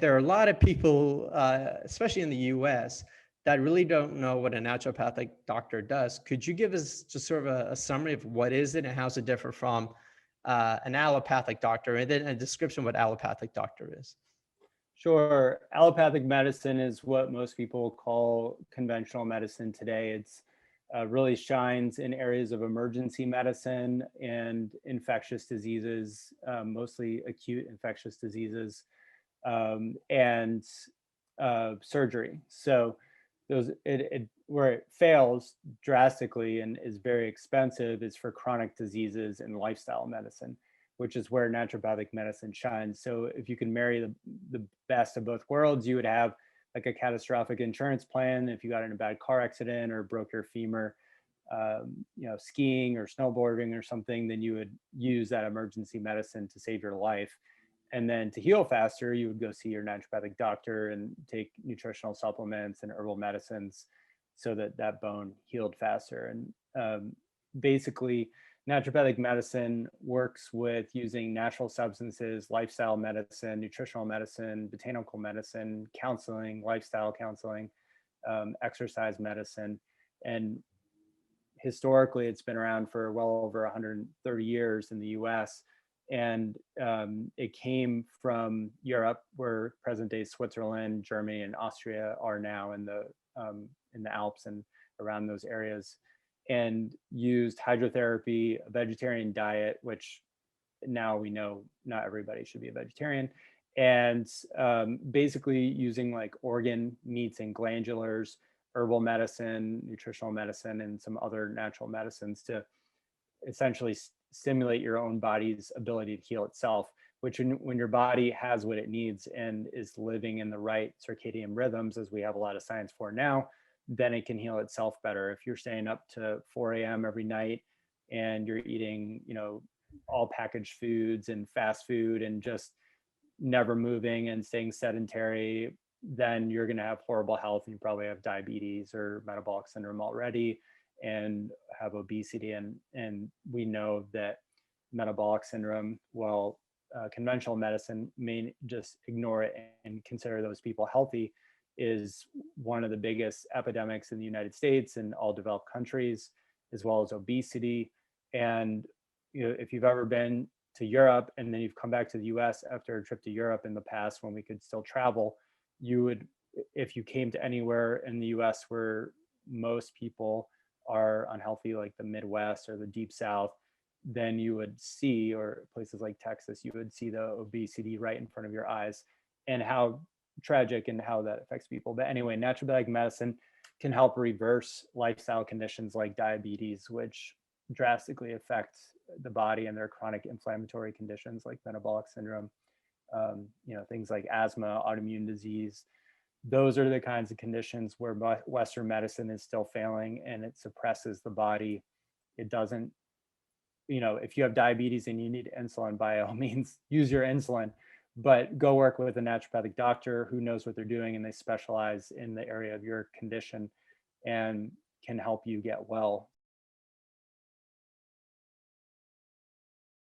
there are a lot of people, especially in the US, that really don't know what a naturopathic doctor does. Could you give us just sort of a summary of what is it and how's it different from an allopathic doctor, and then a description of what allopathic doctor is? Sure. Allopathic medicine is what most people call conventional medicine today. It's really shines in areas of emergency medicine and infectious diseases, mostly acute infectious diseases, and surgery. So where it fails drastically and is very expensive is for chronic diseases and lifestyle medicine, which is where naturopathic medicine shines. So if you can marry the best of both worlds, you would have like a catastrophic insurance plan. If you got in a bad car accident or broke your femur, skiing or snowboarding or something, then you would use that emergency medicine to save your life. And then to heal faster, you would go see your naturopathic doctor and take nutritional supplements and herbal medicines so that that bone healed faster. And basically, naturopathic medicine works with using natural substances, lifestyle medicine, nutritional medicine, botanical medicine, counseling, lifestyle counseling, exercise medicine. And historically, it's been around for well over 130 years in the US. And it came from Europe, where present-day Switzerland, Germany, and Austria are now in the Alps and around those areas, and used hydrotherapy, a vegetarian diet, which now we know not everybody should be a vegetarian, and basically using like organ meats and glandulars, herbal medicine, nutritional medicine, and some other natural medicines to essentially stimulate your own body's ability to heal itself, which when your body has what it needs and is living in the right circadian rhythms, as we have a lot of science for now, then it can heal itself better. If you're staying up to 4 a.m. every night and you're eating, all packaged foods and fast food and just never moving and staying sedentary, then you're going to have horrible health, and you probably have diabetes or metabolic syndrome already and have obesity. And we know that metabolic syndrome, conventional medicine may just ignore it and consider those people healthy, is one of the biggest epidemics in the United States and all developed countries, as well as obesity. And if you've ever been to Europe and then you've come back to the US after a trip to Europe in the past when we could still travel, you would, if you came to anywhere in the US where most people are unhealthy, like the Midwest or the Deep South, then you would see, or places like Texas, you would see the obesity right in front of your eyes, and how tragic and how that affects people. But anyway, naturopathic medicine can help reverse lifestyle conditions like diabetes, which drastically affect the body, and their chronic inflammatory conditions like metabolic syndrome, things like asthma, autoimmune disease. Those are the kinds of conditions where Western medicine is still failing, and it suppresses the body. It doesn't, if you have diabetes and you need insulin, by all means, use your insulin, but go work with a naturopathic doctor who knows what they're doing, and they specialize in the area of your condition and can help you get well